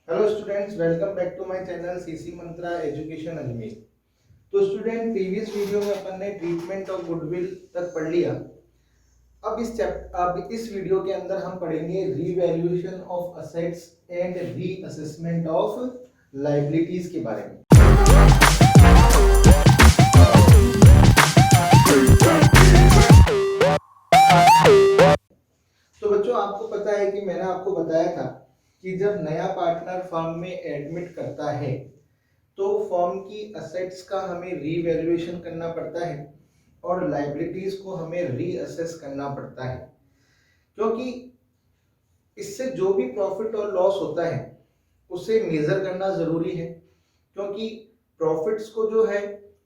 Hello students, welcome back to my channel CC Mantra education Ajmer. तो student, previous video में अपन ने treatment of goodwill तक पढ़ लिया। अब इस वीडियो के अंदर हम पढ़ेंगे revaluation of assets and reassessment of liabilities के बारे में। तो बच्चों, आपको पता है कि मैंने आपको बताया था कि जब नया पार्टनर फर्म में एडमिट करता है तो फर्म की असेट्स का हमें रीवैल्यूएशन करना पड़ता है और लायबिलिटीज को हमें रीअसेस करना पड़ता है, क्योंकि इससे जो भी प्रॉफिट और लॉस होता है उसे मेजर करना जरूरी है। क्योंकि प्रॉफिट्स को जो है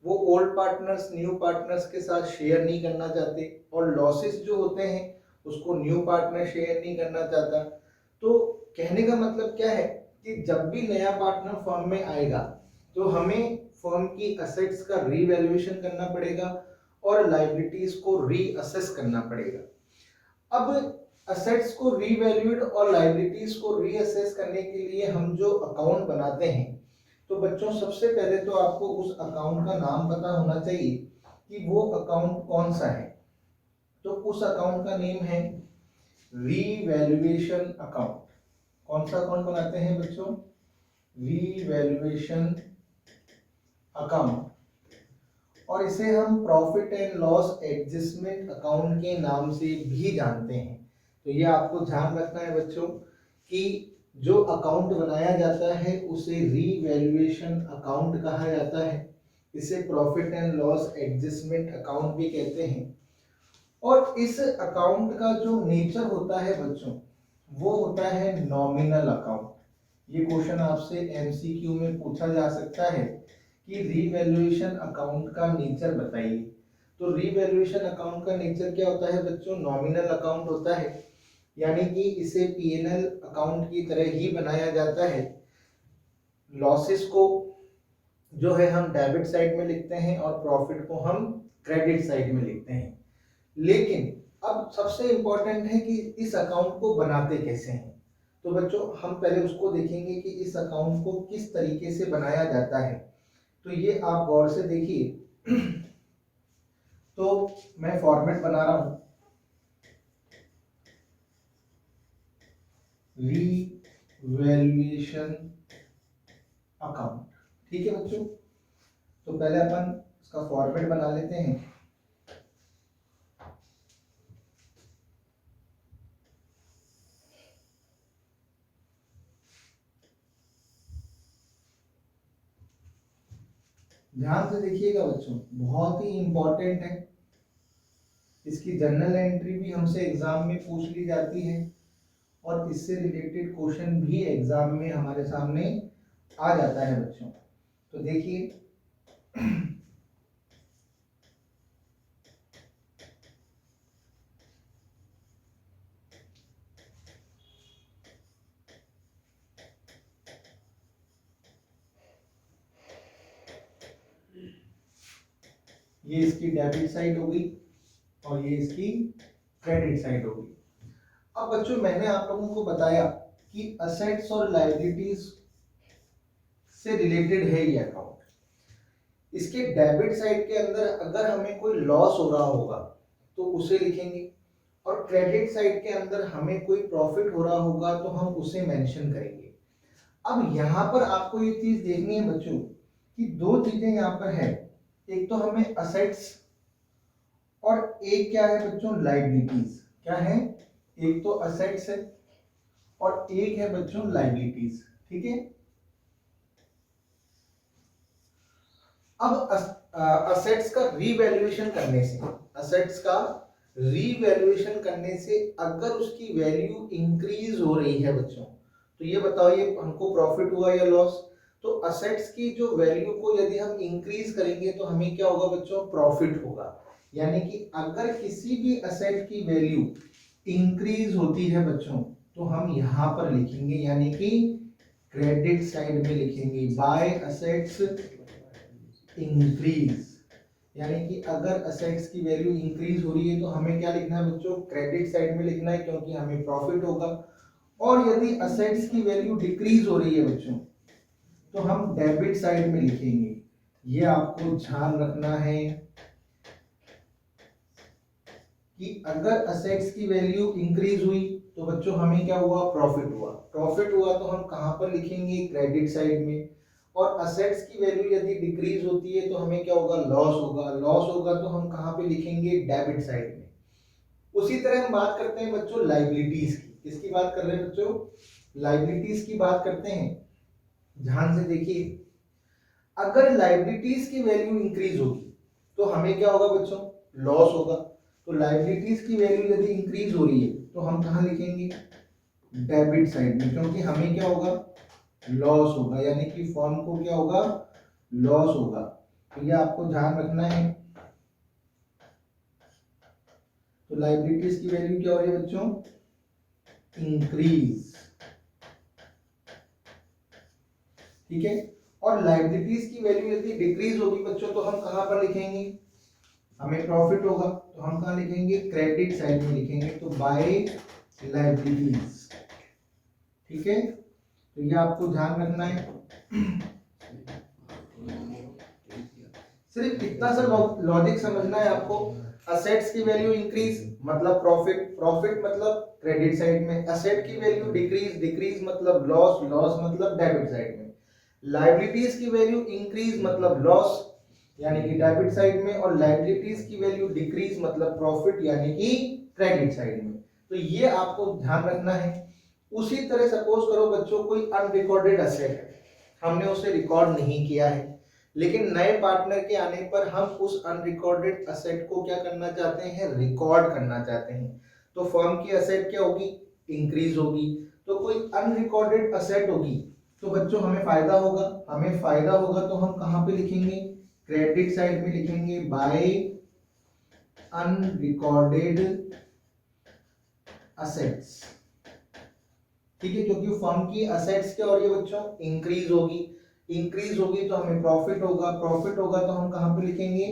वो ओल्ड पार्टनर्स न्यू पार्टनर्स के साथ शेयर नहीं करना चाहते और लॉसेस जो होते हैं उसको न्यू पार्टनर शेयर नहीं करना चाहता। तो कहने का मतलब क्या है कि जब भी नया पार्टनर फर्म में आएगा तो हमें फर्म की असेट्स का रीवैल्यूएशन करना पड़ेगा और लायबिलिटीज को रीअसेस करना पड़ेगा। अब असेट्स को रीवैल्यूड और लायबिलिटीज को रीअसेस करने के लिए हम जो अकाउंट बनाते हैं, तो बच्चों सबसे पहले तो आपको उस अकाउंट का नाम पता होना चाहिए कि वो अकाउंट कौन सा है। तो उस अकाउंट का नेम है रीवैल्यूएशन अकाउंट। कौन सा अकाउंट बनाते हैं बच्चों? Revaluation account. और इसे हम profit and loss adjustment account के नाम से भी जानते हैं। तो ये आपको ध्यान रखना है बच्चों कि जो अकाउंट बनाया जाता है उसे रीवैल्यूएशन अकाउंट कहा जाता है। इसे profit and loss adjustment account भी कहते हैं। और इस अकाउंट का जो नेचर होता है बच्चों, वो होता है नॉमिनल अकाउंट। ये क्वेश्चन आपसे एमसीक्यू में पूछा जा सकता है कि रीवैल्यूएशन अकाउंट का नेचर बताइए। तो रीवैल्यूएशन अकाउंट का नेचर क्या होता है बच्चों? नॉमिनल अकाउंट होता है, यानी कि इसे पीएनएल अकाउंट की तरह ही बनाया जाता है। लॉसेस को जो है हम डेबिट साइड में लिखते हैं और प्रॉफिट को हम क्रेडिट साइड में लिखते हैं। लेकिन अब सबसे इंपॉर्टेंट है कि इस अकाउंट को बनाते कैसे हैं। तो बच्चों, हम पहले उसको देखेंगे कि इस अकाउंट को किस तरीके से बनाया जाता है। तो ये आप गौर से देखिए। तो मैं फॉर्मेट बना रहा हूं, रीवैल्यूएशन अकाउंट। ठीक है बच्चों, तो पहले अपन इसका फॉर्मेट बना लेते हैं। ध्यान से देखिएगा बच्चों, बहुत ही इंपॉर्टेंट है। इसकी जनरल एंट्री भी हमसे एग्जाम में पूछ ली जाती है और इससे रिलेटेड क्वेश्चन भी एग्जाम में हमारे सामने आ जाता है बच्चों। तो देखिए, ये इसकी डेबिट साइड होगी और ये इसकी क्रेडिट साइड होगी। अब बच्चों, मैंने आप लोगों को बताया कि असेट्स और लायबिलिटीज से रिलेटेड है ये अकाउंट। इसके डेबिट साइड के अंदर अगर हमें कोई लॉस हो रहा होगा तो उसे लिखेंगे और क्रेडिट साइड के अंदर हमें कोई प्रॉफिट हो रहा होगा तो हम उसे मेंशन करेंगे। अब यहाँ पर आपको ये चीज देखनी है बच्चों कि दो चीजें यहाँ पर है। एक तो हमें असेट्स और एक क्या है बच्चों? लायबिलिटीज। क्या है? एक तो असेट्स है और एक है बच्चों लायबिलिटीज। ठीक है। अब असेट्स का रीवैल्यूएशन करने से, असेट्स का रीवैल्यूएशन करने से अगर उसकी वैल्यू इंक्रीज हो रही है बच्चों, तो ये बताओ ये हमको प्रॉफिट हुआ या लॉस? तो असेट्स की जो वैल्यू को यदि हम इंक्रीज करेंगे तो हमें क्या होगा बच्चों? प्रॉफिट होगा। यानी कि अगर किसी भी असेट की वैल्यू इंक्रीज होती है बच्चों तो हम यहाँ पर लिखेंगे, यानी कि क्रेडिट साइड में लिखेंगे बाय असेट्स इंक्रीज। यानी कि अगर असेट्स की वैल्यू इंक्रीज हो रही है तो हमें क्या लिखना है बच्चों? क्रेडिट साइड में लिखना है, क्योंकि हमें प्रॉफिट होगा। और यदि असेट्स की वैल्यू डिक्रीज हो रही है बच्चों, तो हम डेबिट साइड में लिखेंगे। ये आपको ध्यान रखना है कि अगर असेट्स की वैल्यू इंक्रीज हुई तो बच्चों हमें क्या हुआ, प्रॉफिट हुआ। प्रॉफिट हुआ तो हम कहां पर लिखेंगे, क्रेडिट साइड में। और असेट्स की वैल्यू यदि डिक्रीज होती है तो हमें क्या होगा, लॉस होगा। लॉस होगा तो हम कहां पे लिखेंगे, डेबिट साइड में। उसी तरह हम बात करते हैं बच्चों लाइबिलिटीज की। किसकी बात कर रहे हैं बच्चों, लाइबिलिटीज की बात करते हैं। ध्यान से देखिए, अगर लाइबिलिटीज की वैल्यू इंक्रीज होगी तो हमें क्या होगा बच्चों, लॉस होगा। तो लाइबिलिटीज की वैल्यू यदि इंक्रीज हो रही है तो हम कहां लिखेंगे, डेबिट साइड में, क्योंकि हमें क्या होगा, लॉस होगा, यानी कि फर्म को क्या होगा, लॉस होगा। तो ये आपको ध्यान रखना है। तो लाइबिलिटीज की वैल्यू क्या हो रही है बच्चों, इंक्रीज। ठीक है। और लाइबिलिटीज की वैल्यू यदि डिक्रीज होगी बच्चों तो हम कहां पर लिखेंगे, हमें प्रॉफिट होगा तो हम कहां लिखेंगे, क्रेडिट साइड में लिखेंगे। तो बाय लाइबिलिटीज। ठीक है, तो ये आपको ध्यान रखना है। सिर्फ इतना सा लॉजिक समझना है आपको। असेट्स की वैल्यू इंक्रीज मतलब प्रॉफिट, प्रॉफिट मतलब क्रेडिट साइड में। असेट की वैल्यू डिक्रीज, डिक्रीज मतलब लॉस, लॉस मतलब डेबिट साइड में। लायबिलिटीज की वैल्यू इंक्रीज मतलब लॉस, यानी कि डेबिट साइड में। और लायबिलिटीज की वैल्यू डिक्रीज मतलब प्रॉफिट, यानी कि क्रेडिट साइड में। तो ये आपको ध्यान रखना है। उसी तरह सपोज करो बच्चों कोई अनरिकॉर्डेड असेट है, हमने उसे रिकॉर्ड नहीं किया है, लेकिन नए पार्टनर के आने पर हम उस अनरिकॉर्डेड असेट को क्या करना चाहते हैं, रिकॉर्ड करना चाहते हैं। तो फर्म की असेट क्या होगी, इंक्रीज होगी। तो कोई अनरिकॉर्डेड असेट होगी तो बच्चों हमें फायदा होगा। हमें फायदा होगा तो हम कहां पे लिखेंगे, क्रेडिट साइड में लिखेंगे, बाय अनरिकॉर्डेड असेट्स। ठीक है, क्योंकि फर्म की असेट्स क्या हो रही है बच्चों, इंक्रीज होगी। इंक्रीज होगी तो हमें प्रॉफिट होगा, प्रॉफिट होगा तो हम कहां पे लिखेंगे,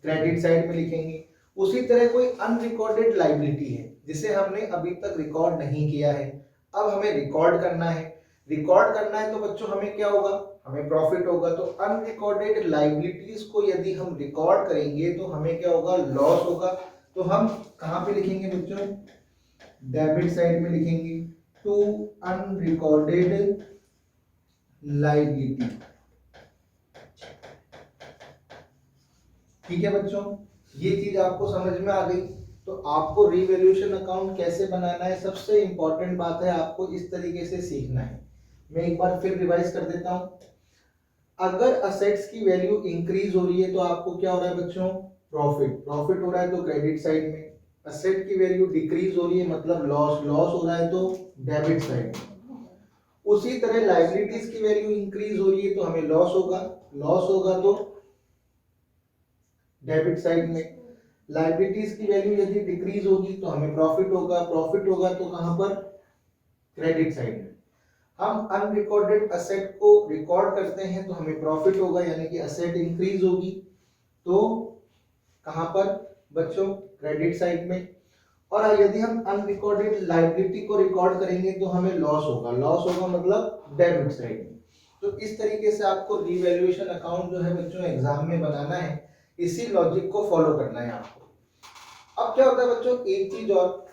क्रेडिट साइड में लिखेंगे। उसी तरह कोई अनरिकॉर्डेड लायबिलिटी है जिसे हमने अभी तक रिकॉर्ड नहीं किया है, अब हमें रिकॉर्ड करना है। रिकॉर्ड करना है तो बच्चों हमें क्या होगा, हमें प्रॉफिट होगा। तो अनरिकॉर्डेड लायबिलिटीज को यदि हम रिकॉर्ड करेंगे तो हमें क्या होगा, लॉस होगा। तो हम कहां पे लिखेंगे बच्चों, डेबिट साइड में लिखेंगे, टू अनरिकॉर्डेड लायबिलिटी। ठीक है बच्चों, ये चीज आपको समझ में आ गई। तो आपको रिवैल्यूएशन अकाउंट कैसे बनाना है, सबसे इंपॉर्टेंट बात है आपको इस तरीके से सीखना है। मैं एक बार फिर रिवाइज कर देता हूं। अगर असेट्स की वैल्यू इंक्रीज हो रही है तो आपको क्या हो रहा है बच्चों, प्रॉफिट, प्रॉफिट हो रहा है तो क्रेडिट साइड में। असेट की वैल्यू डिक्रीज हो रही है मतलब लॉस, लॉस हो रहा है तो डेबिट साइड में। उसी तरह लायबिलिटीज की वैल्यू इंक्रीज हो रही है तो हमें लॉस होगा, लॉस होगा तो डेबिट साइड में। लायबिलिटीज की वैल्यू यदि डिक्रीज होगी तो हमें प्रॉफिट होगा, प्रॉफिट होगा तो कहां पर, क्रेडिट साइड में। हम अनरिकॉर्डेड असेट को रिकॉर्ड करते हैं तो हमें प्रॉफिट होगा, यानी कि असेट इंक्रीज होगी तो कहां पर बच्चों, क्रेडिट साइड में। और यदि हम अनरिकॉर्डेड लायबिलिटी को रिकॉर्ड करेंगे तो हमें लॉस होगा, लॉस होगा मतलब डेबिट साइड में। तो इस तरीके से आपको रिवैल्यूएशन अकाउंट जो है बच्चों एग्जाम में बनाना है, इसी लॉजिक को फॉलो करना है आपको। अब क्या होता है बच्चों, एक चीज और,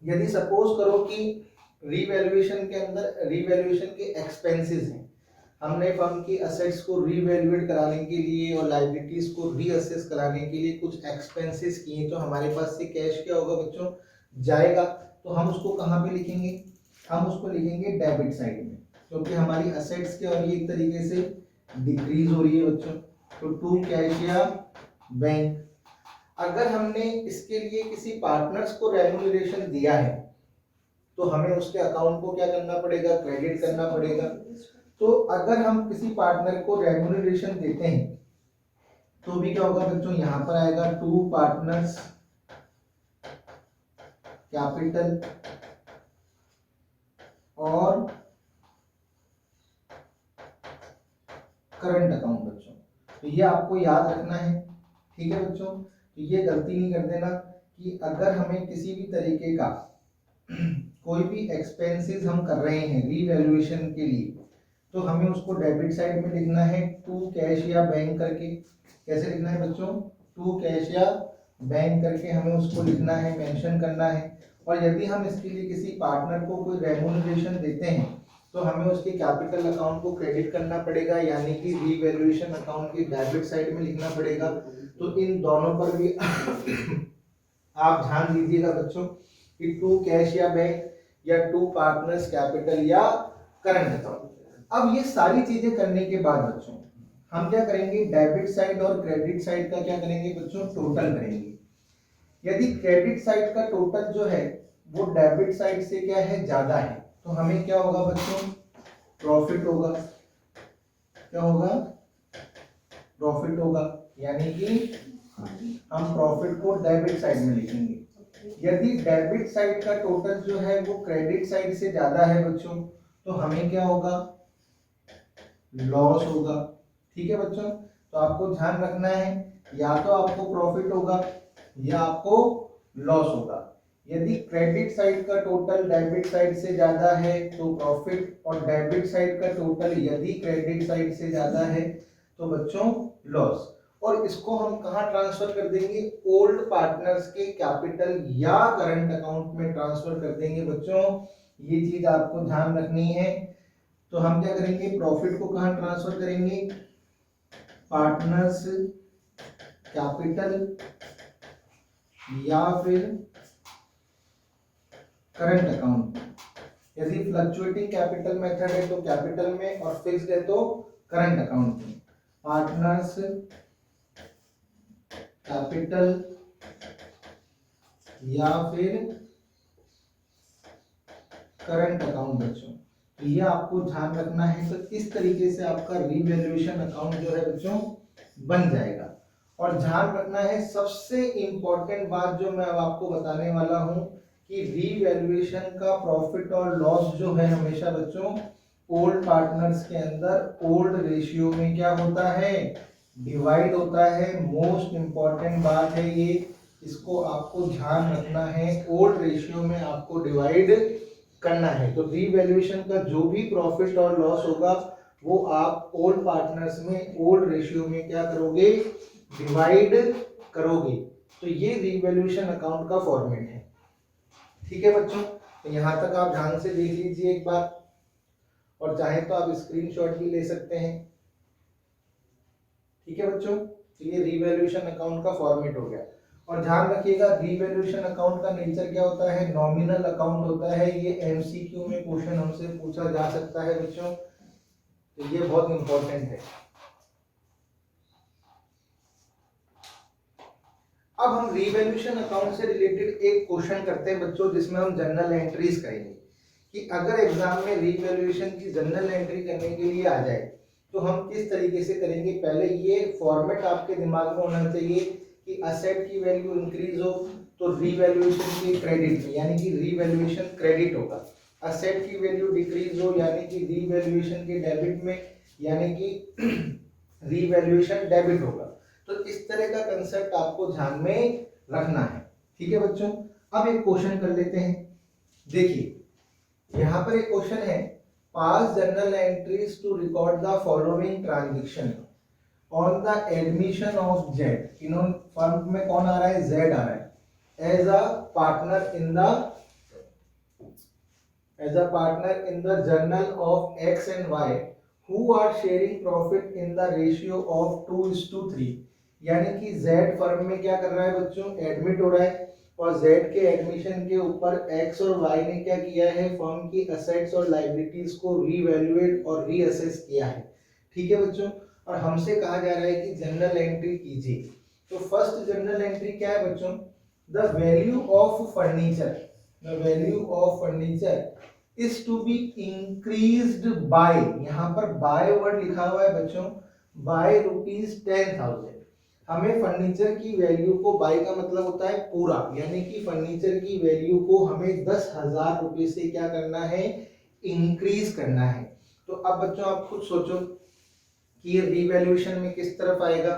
यदि सपोज करो कि रिवैल्यूएशन के अंदर रिवैल्यूएशन के एक्सपेंसेस हैं, हमने फर्म की असेट्स को रीवैल्यूएट कराने के लिए और लायबिलिटीज को रीअसेस कराने के लिए कुछ एक्सपेंसेस किए, तो हमारे पास से कैश क्या होगा बच्चों, जाएगा। तो हम उसको कहां पे लिखेंगे, हम उसको लिखेंगे डेबिट साइड में, क्योंकि हमारी असेट्स क्या हो रही है, एक तरीके से डिक्रीज हो रही है बच्चों। तो टू कैश या बैंक। अगर हमने इसके लिए किसी पार्टनर्स को रेम्यूनरेशन दिया है तो हमें उसके अकाउंट को क्या करना पड़ेगा, क्रेडिट करना पड़ेगा। तो अगर हम किसी पार्टनर को रेम्यूनरेशन देते हैं तो भी क्या होगा बच्चों, यहां पर आएगा टू पार्टनर्स कैपिटल और करंट अकाउंट बच्चों। तो ये आपको याद रखना है। ठीक है बच्चों, तो ये गलती नहीं कर देना कि अगर हमें किसी भी तरीके का कोई भी एक्सपेंसेस हम कर रहे हैं रीवैल्यूएशन के लिए, तो हमें उसको डेबिट साइड में लिखना है टू कैश या बैंक करके। कैसे लिखना है बच्चों? टू कैश या बैंक करके हमें उसको लिखना है, मेंशन करना है। और यदि हम इसके लिए किसी पार्टनर को कोई रेम्यूनरेशन देते हैं तो हमें उसके कैपिटल अकाउंट को क्रेडिट करना पड़ेगा, यानी कि रीवैल्यूएशन अकाउंट की डेबिट साइड में लिखना पड़ेगा। तो इन दोनों पर भी आप ध्यान दीजिएगा बच्चों कि टू कैश या बैंक या टू पार्टनर्स कैपिटल या करंट अकाउंट। अब ये सारी चीजें करने के बाद बच्चों हम क्या करेंगे, डेबिट साइड और क्रेडिट साइड का क्या करेंगे बच्चों, टोटल करेंगे। यदि क्रेडिट साइड का टोटल जो है वो डेबिट साइड से क्या है, ज्यादा है, तो हमें क्या होगा बच्चों, प्रॉफिट होगा। क्या होगा? प्रॉफिट होगा, यानी कि हम प्रॉफिट को डेबिट साइड में लिखेंगे। यदि डेबिट साइड का टोटल जो है वो क्रेडिट साइड से ज्यादा है बच्चों, तो हमें क्या होगा, लॉस होगा। ठीक है बच्चों, तो आपको ध्यान रखना है, या तो आपको प्रॉफिट होगा या आपको लॉस होगा। यदि क्रेडिट साइड का टोटल डेबिट साइड से ज्यादा है तो प्रॉफिट, और डेबिट साइड का टोटल यदि क्रेडिट साइड से ज्यादा है तो बच्चों लॉस। और इसको हम कहाँ ट्रांसफर कर देंगे, ओल्ड पार्टनर्स के कैपिटल या करंट अकाउंट में ट्रांसफर कर देंगे बच्चों। ये चीज आपको ध्यान रखनी है। तो हम क्या करेंगे, प्रॉफिट को कहाँ ट्रांसफर करेंगे, पार्टनर्स कैपिटल या फिर करंट अकाउंट। यदि फ्लक्चुएटिंग कैपिटल मेथड है तो कैपिटल में, और फिक्स्ड है तो करंट अकाउंट में। पार्टनर्स कैपिटल या फिर करंट अकाउंट बच्चों, तो ये आपको ध्यान रखना है। तो इस तरीके से आपका रीवैल्यूएशन अकाउंट जो है बच्चों बन जाएगा। और ध्यान रखना है, सबसे इंपॉर्टेंट बात जो मैं अब आपको बताने वाला हूं कि रीवैल्यूएशन का प्रॉफिट और लॉस जो है हमेशा बच्चों ओल्ड पार्टनर्स के अंदर ओल्ड रेशियो में क्या होता है, डिवाइड होता है। मोस्ट इंपॉर्टेंट बात है ये, इसको आपको ध्यान रखना है, ओल्ड रेशियो में आपको डिवाइड करना है। तो रीवैल्यूएशन का जो भी प्रॉफिट और लॉस होगा वो आप ओल्ड पार्टनर्स में ओल्ड रेशियो में क्या करोगे, डिवाइड करोगे। तो ये रीवैल्यूएशन अकाउंट का फॉर्मेट है। ठीक है बच्चों, तो यहां तक आप ध्यान से देख लीजिए एक बार, और चाहे तो आप स्क्रीनशॉट भी ले सकते हैं। ठीक है बच्चों, तो ये रीवैल्यूएशन अकाउंट का फॉर्मेट हो गया। और ध्यान रखिएगा, रीवैल्यूएशन अकाउंट का नेचर क्या होता है, नॉमिनल अकाउंट होता है। ये एमसीक्यू में क्वेश्चन हमसे पूछा जा सकता है बच्चों, तो ये बहुत इंपॉर्टेंट है। अब हम रीवैल्यूएशन अकाउंट से रिलेटेड एक क्वेश्चन करते हैं बच्चों, जिसमें हम जनरल एंट्रीज करेंगे कि अगर एग्जाम में रीवैल्यूएशन की जनरल एंट्री करने के लिए आ जाए तो हम किस तरीके से करेंगे। पहले ये फॉर्मेट आपके दिमाग में होना चाहिए कि असेट की वैल्यू इंक्रीज हो तो रीवैल्यूएशन के क्रेडिट में, यानी कि रीवैल्यूएशन क्रेडिट होगा। असेट की वैल्यू डिक्रीज हो यानी कि रीवैल्यूएशन के डेबिट में, यानी कि रीवैल्यूएशन डेबिट होगा। तो इस तरह का कंसेप्ट आपको ध्यान में रखना है। ठीक है बच्चों, अब एक क्वेश्चन कर लेते हैं। देखिए यहां पर एक क्वेश्चन है, pass journal entries to record the following transaction on the admission of Z. इन्होंने फर्म में कौन आ रहा है, जेड आ रहा है, as a partner in the journal of X and Y who are sharing profit in the ratio of 2:3। यानी कि Z फर्म में क्या कर रहा है बच्चों, एडमिट हो रहा है, और Z के एडमिशन के ऊपर X और Y ने क्या किया है, फर्म की असेट्स और लायबिलिटीज को रीवैल्यूएट और रीअसेस किया है। ठीक है बच्चों, और हमसे कहा जा रहा है कि जनरल एंट्री कीजिए। तो फर्स्ट जनरल एंट्री क्या है बच्चों, the value of furniture is to be increased by, यहां पर by वर्ड लिखा हुआ है बच्चों, by ₹10,000। हमें फर्नीचर की वैल्यू को, बाय का मतलब होता है पूरा, यानी कि फर्नीचर की वैल्यू को हमें 10,000 रुपए से क्या करना है, इंक्रीज करना है। तो अब बच्चों आप खुद सोचो कि ये रीवैल्यूएशन में किस तरफ आएगा,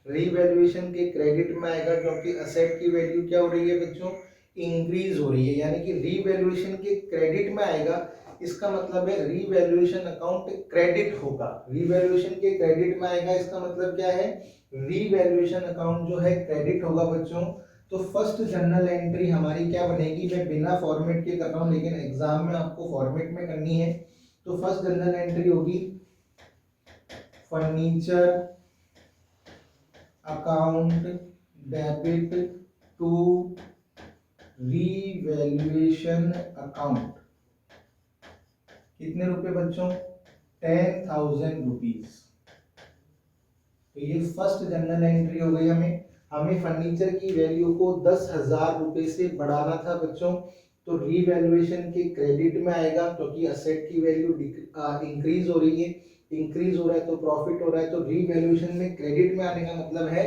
रीवैल्यूएशन के क्रेडिट में आएगा, क्योंकि असेट की वैल्यू क्या हो रही है बच्चों, इंक्रीज हो रही है, यानी कि रीवैल्यूएशन के क्रेडिट में आएगा, इसका मतलब है रीवैल्यूएशन अकाउंट क्रेडिट होगा। रीवैल्यूएशन के क्रेडिट में आएगा, इसका मतलब क्या है, रीवैल्यूएशन अकाउंट जो है क्रेडिट होगा बच्चों। तो फर्स्ट जर्नल एंट्री हमारी क्या बनेगी, मैं बिना फॉर्मेट के कर रहा हूं लेकिन एग्जाम में आपको फॉर्मेट में करनी है। तो फर्स्ट जर्नल एंट्री होगी furniture account debit to revaluation account. कितने रुपए बच्चों, 10,000 रुपीज। तो ये फर्स्ट जनरल एंट्री हो गई। हमें फर्नीचर की वैल्यू को 10,000 रुपए से बढ़ाना था बच्चों, तो रीवैल्यूएशन के क्रेडिट में आएगा क्योंकि असेट की वैल्यू इंक्रीज हो रही है, इंक्रीज हो रहा है तो प्रॉफिट हो रहा है, तो रीवैल्यूएशन में क्रेडिट में आने का मतलब है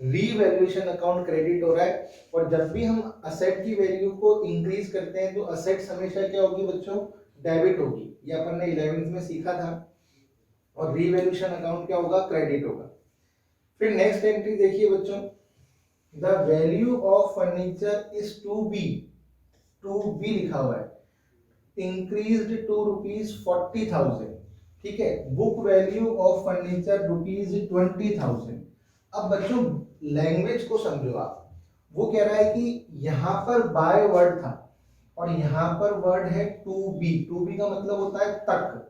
रीवैल्यूएशन अकाउंट क्रेडिट हो रहा है। और जब भी हम असेट की वैल्यू को इंक्रीज करते हैं तो असेट्स हमेशा क्या होगी बच्चों, डेबिट होगी, ये अपन ने 11th में सीखा था। और रीवैल्यूएशन अकाउंट क्या होगा, क्रेडिट होगा। फिर नेक्स्ट एंट्री देखिए बच्चों, the value of furniture is to be लिखा हुआ है, इंक्रीज्ड टू ₹40,000। ठीक है, बुक वैल्यू ऑफ फर्नीचर ₹20,000। अब बच्चों लैंग्वेज को समझो आप, वो कह रहा है कि यहां पर बाय वर्ड था और यहां पर वर्ड है टू बी का मतलब होता है तक,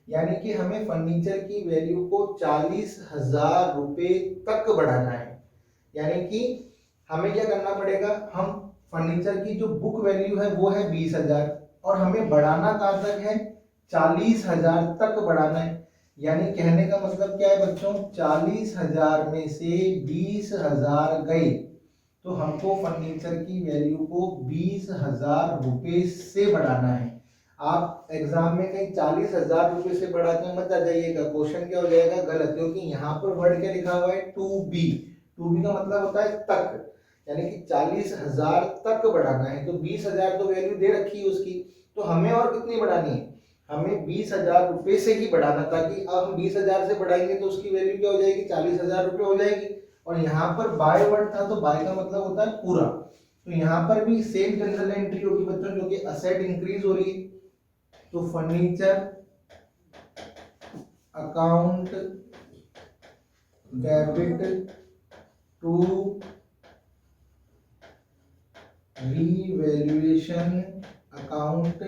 यानी कि हमें फर्नीचर की वैल्यू को 40,000 रुपए तक बढ़ाना है। यानी कि हमें क्या करना पड़ेगा, हम फर्नीचर की जो बुक वैल्यू है वो है 20,000 और हमें बढ़ाना कहां तक है, 40,000 तक बढ़ाना है। यानी कहने का मतलब क्या है बच्चों, 40,000 में से 20,000 गए तो हमको फर्नीचर की वैल्यू को 20,000 रुपए से बढ़ाना है। आप एग्जाम में कहीं 40,000 रुपए से बढ़ाकर मत आ जाइएगा, क्वेश्चन क्या हो जाएगा, गलत, क्योंकि यहाँ पर वर्ड क्या लिखा हुआ है, टू बी का मतलब होता है तक, यानी कि 40,000 तक बढ़ाना है। तो 20,000 तो वैल्यू दे रखी है उसकी, तो हमें और कितनी बढ़ानी है, हमें 20,000 रुपए से ही बढ़ाना, ताकि अब हम 20,000 से बढ़ाएंगे तो उसकी वैल्यू क्या हो जाएगी, 40,000 रुपए हो जाएगी। और यहाँ पर बाय वर्ड था तो बाय का मतलब होता है पूरा, तो यहाँ पर भी सेम जनरल एंट्री होगी बच्चों, जो कि असेट इंक्रीज हो रही है। तो furniture account debit to revaluation account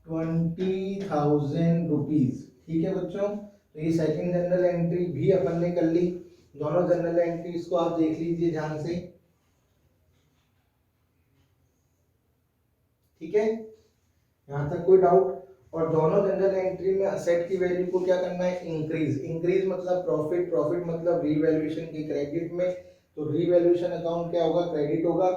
20,000 rupees. ठीक है बच्चों, तो ये सेकंड जनरल एंट्री भी अपन ने कर ली। दोनों जनरल एंट्रीज को आप देख लीजिए ध्यान से। ठीक है, यहां तक कोई डाउट? और दोनों जनरल एंट्री में असेट की वैल्यू को क्या करना है, इंक्रीज मतलब प्रॉफिट मतलब रीवैल्यूएशन के क्रेडिट में। तो रीवैल्यूएशन अकाउंट क्या होगा, क्रेडिट होगा,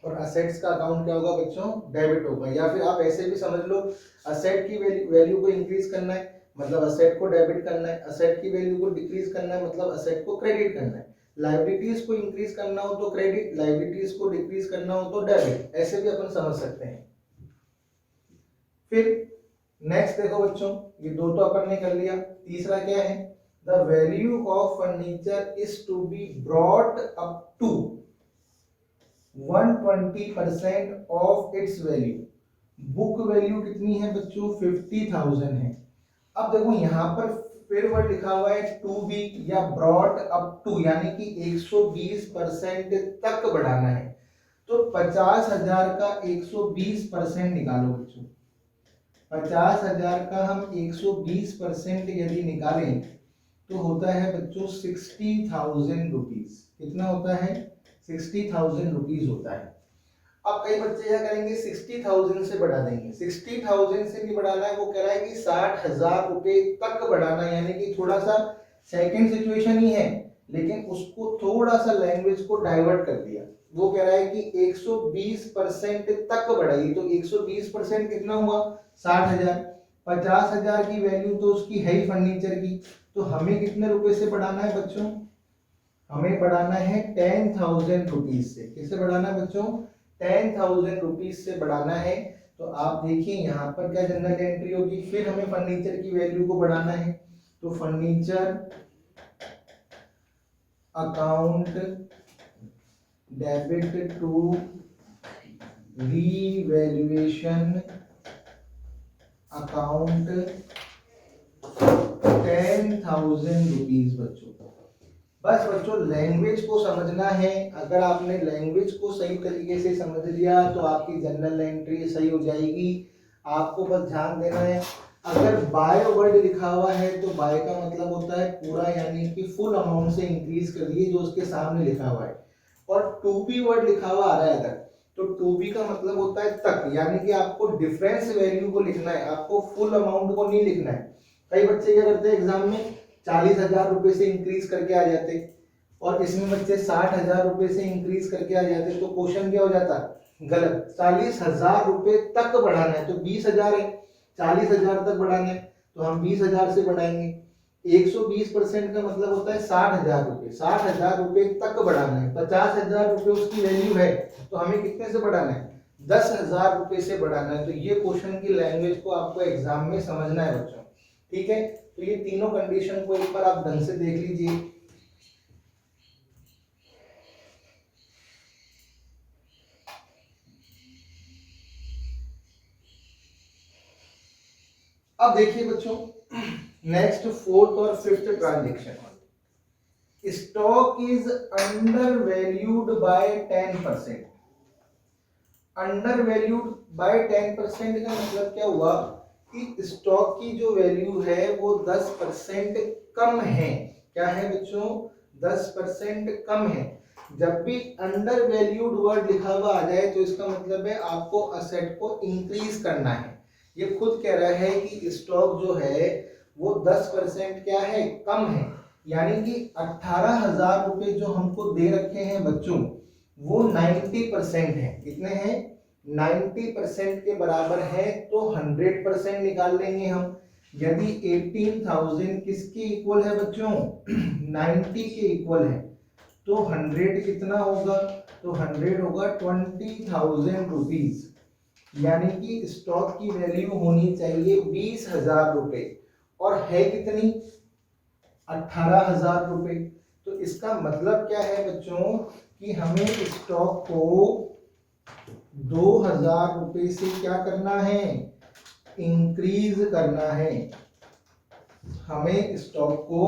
और असेट्स का अकाउंट क्या होगा बच्चों, डेबिट होगा। या फिर आप ऐसे भी समझ लो, असेट की वैल्यू को इंक्रीज करना है मतलब असेट को डेबिट करना है, असेट की वैल्यू को डिक्रीज करना है मतलब असेट को क्रेडिट करना है। लायबिलिटीज को इंक्रीज करना हो तो क्रेडिट, लायबिलिटीज को डिक्रीज करना हो तो डेबिट, ऐसे भी अपन समझ सकते हैं। फिर नेक्स्ट देखो बच्चों, ये दो तो अपन ने कर लिया। तीसरा क्या है, the value of furniture is to be brought up to 120% of its value. Book value कितनी है बच्चों, 50,000 है। अब देखो यहाँ पर फिर वर्ड लिखा हुआ है टू बी या ब्रॉट अप टू, यानी कि 120% तक बढ़ाना है। तो 50,000 का 120% निकालो बच्चों। 50,000 का हम 120% यदि निकालें तो होता है बच्चों 60,000 रुपीज। कितना होता है, 60,000 रुपीज होता है। अब कई बच्चे क्या करेंगे, 60,000 से बढ़ा देंगे। 60,000 से नहीं बढ़ाना है, वो कह रहा है कि 60,000 रुपए तक बढ़ाना है, यानी कि थोड़ा सा सेकंड सिचुएशन ही है लेकिन उसको थोड़ा सा लैंग्वेज को डाइवर्ट कर दिया। वो कह रहा है कि 120% तक बढ़ाइए। तो 120% कितना हुआ, 60,000। 50,000 की वैल्यू तो उसकी है ही फर्नीचर की, तो हमें कितने रुपए से बढ़ाना है बच्चों, हमें बढ़ाना है 10,000 रुपीज से। किससे बढ़ाना है बच्चों, 10,000 रुपीज से बढ़ाना है। तो आप देखिए यहाँ पर क्या जनरल एंट्री होगी, फिर हमें फर्नीचर की वैल्यू को बढ़ाना है। तो furniture account debit to revaluation account 10,000 rupees बच्चों। बस बच्चों लैंग्वेज को समझना है। अगर आपने लैंग्वेज को सही तरीके से समझ लिया तो आपकी जनरल एंट्री सही हो जाएगी। आपको बस ध्यान देना है, अगर बाय वर्ड लिखा हुआ है तो बाय का मतलब होता है पूरा, यानी कि फुल अमाउंट से इंक्रीज कर दिए जो उसके सामने लिखा हुआ है। और टू बी वर्ड लिखा हुआ आ रहा है अगर, तो टू बी का मतलब होता है तक, यानी कि आपको डिफरेंस वैल्यू को लिखना है, आपको फुल अमाउंट को नहीं लिखना है। कई बच्चे क्या करते हैं एग्जाम में 40,000 रुपए से इंक्रीज करके आ जाते, और इसमें बच्चे 60,000 रुपए से इंक्रीज करके आ जाते, तो क्वेश्चन क्या हो जाता गलत। 40,000 रुपए तक बढ़ाना है, तो 20,000 है, 40,000 तक बढ़ाना है तो हम 20,000 से बढ़ाएंगे। 120% का मतलब होता है 60,000 रुपए, 60,000 रुपए तक बढ़ाना है। 50,000 रुपए उसकी वैल्यू है तो हमें कितने से बढ़ाना है, 10,000 रुपए से बढ़ाना है। तो ये क्वेश्चन की लैंग्वेज को आपको एग्जाम में समझना है बच्चों, ठीक है। तो ये तीनों कंडीशन को एक बार आप ढंग से देख लीजिए। अब देखिए बच्चों नेक्स्ट फोर्थ और fifth transaction, stock is under valued bye 10%। Under valued bye 10% का मतलब क्या हुआ कि स्टॉक की जो वैल्यू है वो 10% कम है। क्या है बच्चों, 10% कम है। जब भी अंडर वैल्यूड वर्ड लिखा हुआ आ जाए तो इसका मतलब है आपको असेट को इंक्रीज करना है। ये खुद कह रहा है कि स्टॉक जो है वो 10% क्या है, कम है। यानी कि 18,000 रुपए जो हमको दे रखे हैं बच्चों वो 90% है। कितने हैं, 90% के बराबर है, तो 100% निकाल लेंगे हम। यदि 18,000 किसके इक्वल है बच्चों, 90 के इक्वल है, तो 100 कितना होगा, तो 100 होगा 20,000 रुपीज। यानी कि स्टॉक की वैल्यू होनी चाहिए 20,000 रुपए और है कितनी, 18,000 रुपए। तो इसका मतलब क्या है बच्चों कि हमें स्टॉक को 2,000 रुपए से क्या करना है, इंक्रीज करना है। हमें स्टॉक को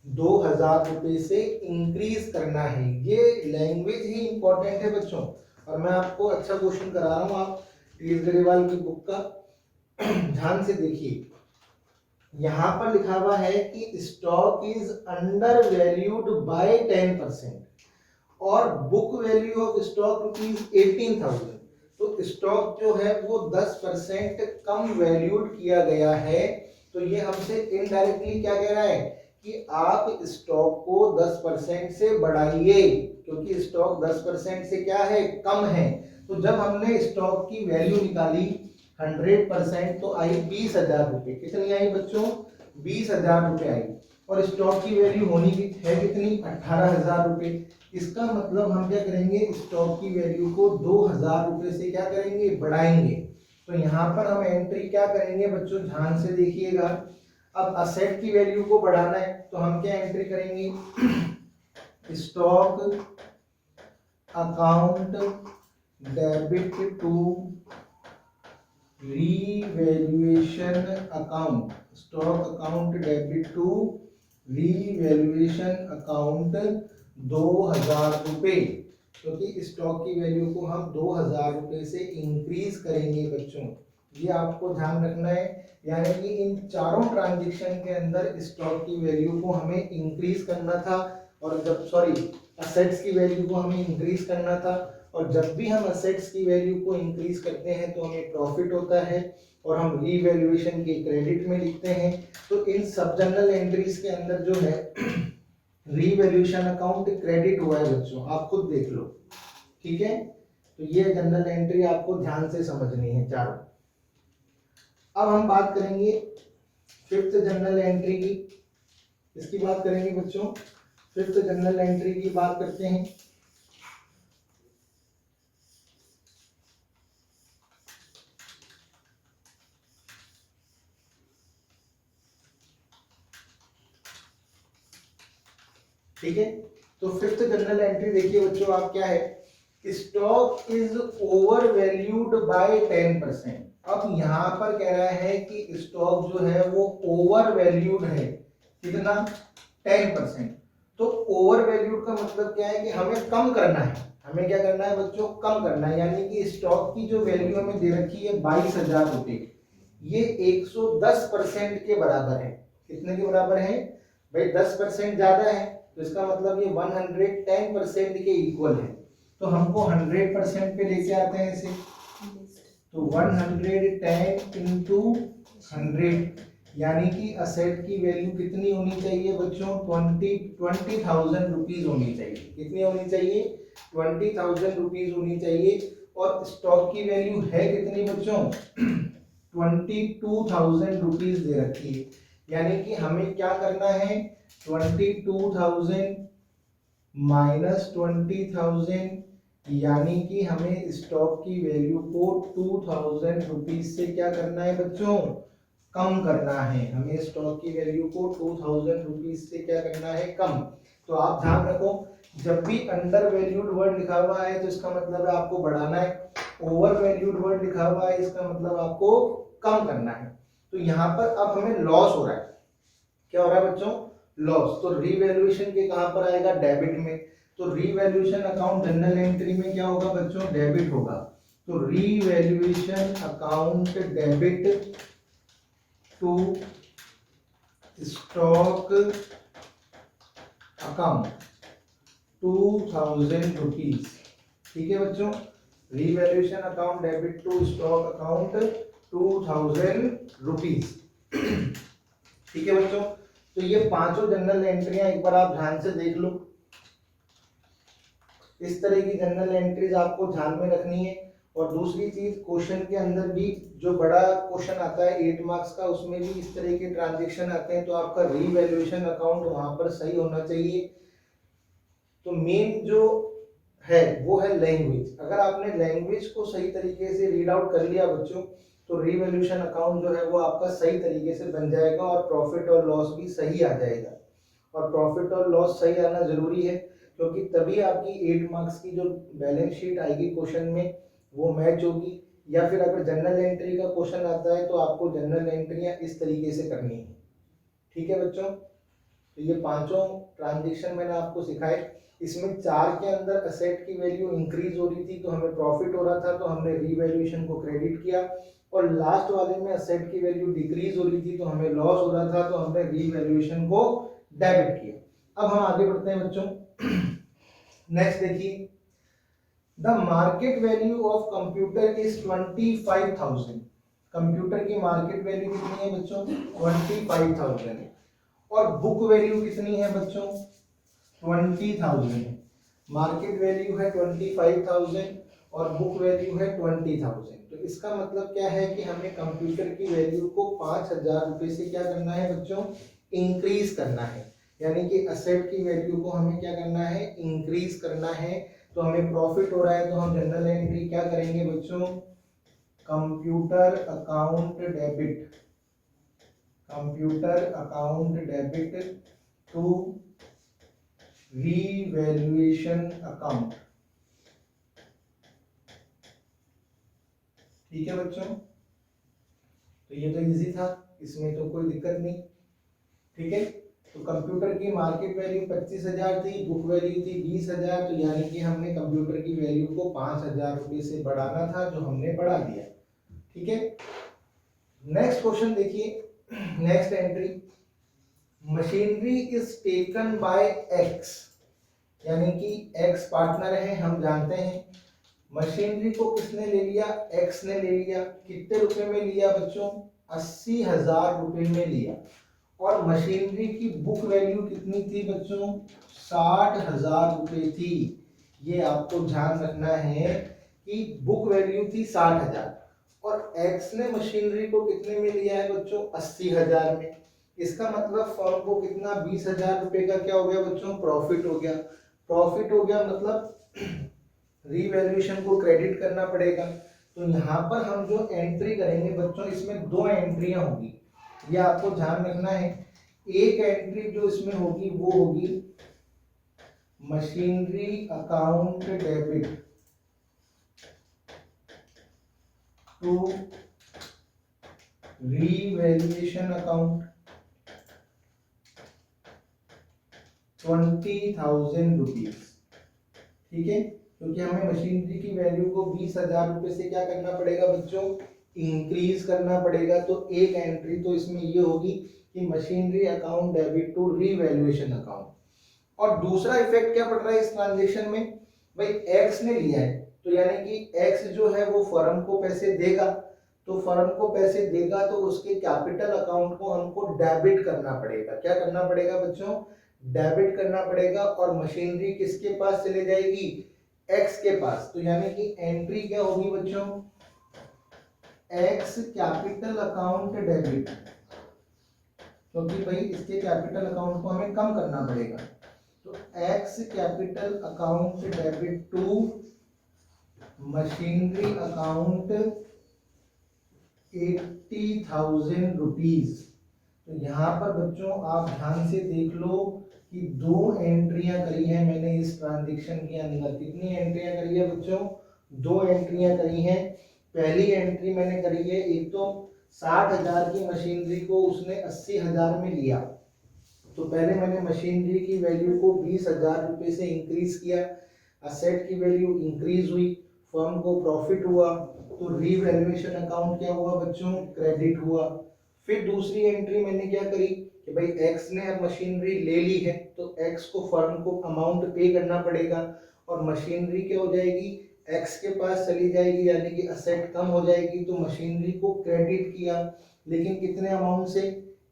2,000 रुपए से इंक्रीज करना है। ये लैंग्वेज ही इंपॉर्टेंट है बच्चों। और मैं आपको अच्छा क्वेश्चन करा रहा हूं, आप टीएस गरेवाल की बुक का ध्यान से देखिए। यहां पर लिखा हुआ है कि stock is under valued bye 10% और book value of stock rupees 18,000। तो स्टॉक जो है वो 10% कम वैल्यूड किया गया है। तो ये हमसे इनडायरेक्टली क्या कह रहा है कि आप स्टॉक को 10% से बढ़ाइए, क्योंकि स्टॉक 10% से क्या है, कम है। तो जब हमने स्टॉक की वैल्यू निकाली 100% तो आई 20,000 रुपए। कितनी आई बच्चों, 20,000 रुपए आई। और स्टॉक की वैल्यू होनी की है कितनी, 18,000 रुपए। इसका मतलब हम क्या करेंगे, स्टॉक की वैल्यू को 2,000 रुपए से क्या करेंगे, बढ़ाएंगे। तो यहाँ पर हम एंट्री क्या करेंगे बच्चों, ध्यान से देखिएगा। अब असेट की वैल्यू को बढ़ाना है तो हम क्या एंट्री करेंगे, stock account debit to revaluation account, stock account debit to revaluation account 2,000 रुपए, क्योंकि स्टॉक की वैल्यू को हम 2,000 रुपए से इंक्रीज करेंगे बच्चों। ये आपको ध्यान रखना है। यानी कि इन चारों ट्रांजेक्शन के अंदर स्टॉक की वैल्यू को हमें इंक्रीज करना था, और जब असेट्स की वैल्यू को हमें इंक्रीज करना था। और जब भी हम असेट्स की वैल्यू को इंक्रीज करते हैं तो हमें प्रॉफिट होता है और हम रीवैल्यूएशन के क्रेडिट में लिखते हैं। तो इन सब जनरल एंट्रीज के अंदर जो है रीवैल्यूएशन अकाउंट क्रेडिट हुआ है बच्चों, आप खुद देख लो, ठीक है। तो ये जनरल एंट्री आपको ध्यान से समझनी है चारों। अब हम बात करेंगे फिफ्थ जनरल एंट्री की। इसकी बात करेंगे बच्चों, फिफ्थ जनरल एंट्री की बात करते हैं। ठीक है, तो फिफ्थ जनरल एंट्री देखिए बच्चों, आप क्या है stock is over valued bye 10%। अब यहां पर कह रहा है कि स्टॉक जो है वो ओवर वैल्यूड है, कितना? 10%। तो ओवर वैल्यूड का मतलब क्या है कि हमें कम करना है। हमें क्या करना है बच्चों? कम करना है। यानी कि स्टॉक की जो वैल्यू हमें दे रखी है 22,000 रुपए, ये 110% के बराबर है। कितने के बराबर है भाई? 10% ज्यादा है, तो इसका मतलब ये 110% के इक्वल है। तो हमको 100% पे लेके आते हैं इसे, तो 110 इंटू 100, यानी कि असेट की वैल्यू कितनी होनी चाहिए बच्चों? 20,000 रुपीज होनी चाहिए। कितनी होनी चाहिए? 20,000 रुपीज होनी चाहिए। और स्टॉक की वैल्यू है कितनी बच्चों? 22,000 रुपीज दे रखी है। यानी कि हमें क्या करना है? 22,000 माइनस 20,000, यानी कि हमें स्टॉक की वैल्यू को 2,000 रुपीज से क्या करना है बच्चों? कम करना है। हमें स्टॉक की वैल्यू को 2,000 रुपीज से क्या करना है? कम। तो आप ध्यान रखो, जब भी अंडर वैल्यूड वर्ड लिखा हुआ है तो इसका मतलब है आपको बढ़ाना है, ओवर वैल्यूड वर्ड लिखा हुआ है इसका मतलब आपको कम करना है। तो यहाँ पर अब हमें लॉस हो रहा है। क्या हो रहा है बच्चों? लॉस। तो रीवैल्यूएशन के कहां पर आएगा? डेबिट में। तो रीवैल्यूएशन अकाउंट जनरल एंट्री में क्या होगा बच्चों? डेबिट होगा। तो revaluation account debit to stock account 2,000 rupees. ठीक है बच्चों, revaluation account debit to stock account 2,000 rupees. ठीक है बच्चों, तो ये पांचों जनरल एंट्रियां एक बार आप ध्यान से देख लो। इस तरह की जनरल एंट्रीज आपको ध्यान में रखनी है। और दूसरी चीज, क्वेश्चन के अंदर भी जो बड़ा क्वेश्चन आता है 8 मार्क्स का, उसमें भी इस तरह के ट्रांजैक्शन आते हैं, तो आपका रीवैल्यूएशन अकाउंट वहां पर सही होना चाहिए। तो मेन जो है वो है लैंग्वेज। अगर आपने लैंग्वेज को सही तरीके से रीड आउट कर लिया बच्चों, तो रीवैल्यूएशन अकाउंट जो है वो आपका सही तरीके से बन जाएगा और प्रॉफिट और लॉस भी सही आ जाएगा। और प्रॉफिट और लॉस सही आना जरूरी है, क्योंकि तभी आपकी 8 मार्क्स की जो बैलेंस शीट आएगी क्वेश्चन में वो मैच होगी। या फिर अगर जनरल एंट्री का क्वेश्चन आता है तो आपको जनरल एंट्रियां इस तरीके से करनी है। ठीक है बच्चों, तो ये पांचों ट्रांजेक्शन मैंने आपको सिखाए। इसमें 4 के अंदर असेट की वैल्यू इंक्रीज हो रही थी तो हमें प्रॉफिट हो रहा था, तो हमने रीवैल्यूएशन को क्रेडिट किया। और लास्ट वाले में असेट की वैल्यू डिक्रीज हो रही थी तो हमें लॉस हो रहा था, तो हमने रीवैल्यूएशन को डेबिट किया। अब हम आगे बढ़ते हैं बच्चों। नेक्स्ट देखिए, the market value of computer is 25,000। Computer की मार्केट वैल्यू कितनी है बच्चों? 25,000। और बुक वैल्यू कितनी है बच्चों? 20,000। मार्केट वैल्यू है 25,000 और बुक वैल्यू है 20,000। तो इसका मतलब क्या है कि हमें कंप्यूटर की वैल्यू को 5,000 रुपए से क्या करना है बच्चों? इंक्रीज करना है। यानी कि असेट की वैल्यू को हमें क्या करना है? इंक्रीज करना है। तो हमें प्रॉफिट हो रहा है, तो हम जनरल एंट्री क्या करेंगे बच्चों? Computer account debit, computer account debit to revaluation account. ठीक है बच्चों, तो ये तो इजी था, इसमें तो कोई दिक्कत नहीं। ठीक है, तो कंप्यूटर की मार्केट वैल्यू 25,000 थी, बुक वैल्यू थी 20,000, तो यानी कि हमने कंप्यूटर की वैल्यू को 5,000 रुपए से बढ़ाना था, जो हमने बढ़ा दिया। ठीक है, नेक्स्ट क्वेश्चन देखिए, next entry, machinery is taken bye x. यानी कि एक्स पार्टनर है, हम जानते हैं। मशीनरी को किसने ले लिया? एक्स ने ले लिया। कितने रुपए में लिया बच्चों? 80,000 रुपए में लिया। और मशीनरी की बुक वैल्यू कितनी थी बच्चों? 60,000 रुपए थी। ये आपको ध्यान रखना है कि बुक वैल्यू थी 60,000 और एक्स ने मशीनरी को कितने में लिया है बच्चों? 80,000 में। इसका मतलब फर्म को कितना? 20,000 रुपए का क्या हो गया बच्चों? प्रॉफिट हो गया। प्रॉफिट हो गया मतलब रीवैल्यूएशन को क्रेडिट करना पड़ेगा। तो यहाँ पर हम जो एंट्री करेंगे बच्चों, इसमें 2 एंट्रियां होगी, ये आपको ध्यान रखना है। एक एंट्री जो इसमें होगी वो होगी machinery account debit, to revaluation account 20,000 rupees. ठीक है, क्योंकि हमें मशीनरी की वैल्यू को 20,000 रुपए से क्या करना पड़ेगा बच्चों, इंक्रीज करना पड़ेगा। तो एक एंट्री तो इसमें ये होगी कि machinery account debit to revaluation account. और दूसरा इफेक्ट क्या पड़ रहा है इस ट्रांजेक्शन में, भाई एक्स ने लिया है तो यानी कि एक्स जो है वो फर्म को पैसे देगा, तो फर्म को पैसे देगा तो उसके कैपिटल अकाउंट को हमको डेबिट करना पड़ेगा। क्या करना पड़ेगा बच्चों, डेबिट करना पड़ेगा। और मशीनरी किसके पास चले जाएगी, एक्स के पास। तो यानी कि एंट्री क्या होगी बच्चों, एक्स कैपिटल अकाउंट डेबिट, क्योंकि भाई इसके कैपिटल अकाउंट को हमें कम करना पड़ेगा। तो X capital account debit to machinery account 80,000 rupees. तो यहाँ पर बच्चों आप ध्यान से देख लो कि दो एंट्रियां करी है मैंने इस ट्रांजैक्शन के अंदर। कितनी एंट्रियां करी है बच्चों, दो एंट्रियां करी हैं। पहली एंट्री मैंने करी है, एक तो 60,000 की मशीनरी को उसने 80,000 में लिया, तो पहले मैंने मशीनरी की वैल्यू को 20,000 रुपए से इंक्रीज किया, असेट की वैल्यू इंक्रीज हुई, फर्म को प्रॉफिट हुआ, तो रीवैल्यूएशन अकाउंट क्या हुआ बच्चों, क्रेडिट हुआ। फिर दूसरी एंट्री मैंने क्या करी कि भाई एक्स ने अब मशीनरी ले ली है तो एक्स को फर्म को अमाउंट पे करना पड़ेगा, और मशीनरी क्या हो जाएगी, एक्स के पास चली जाएगी, यानी कि असेट कम हो जाएगी। तो मशीनरी को क्रेडिट किया, लेकिन कितने अमाउंट से,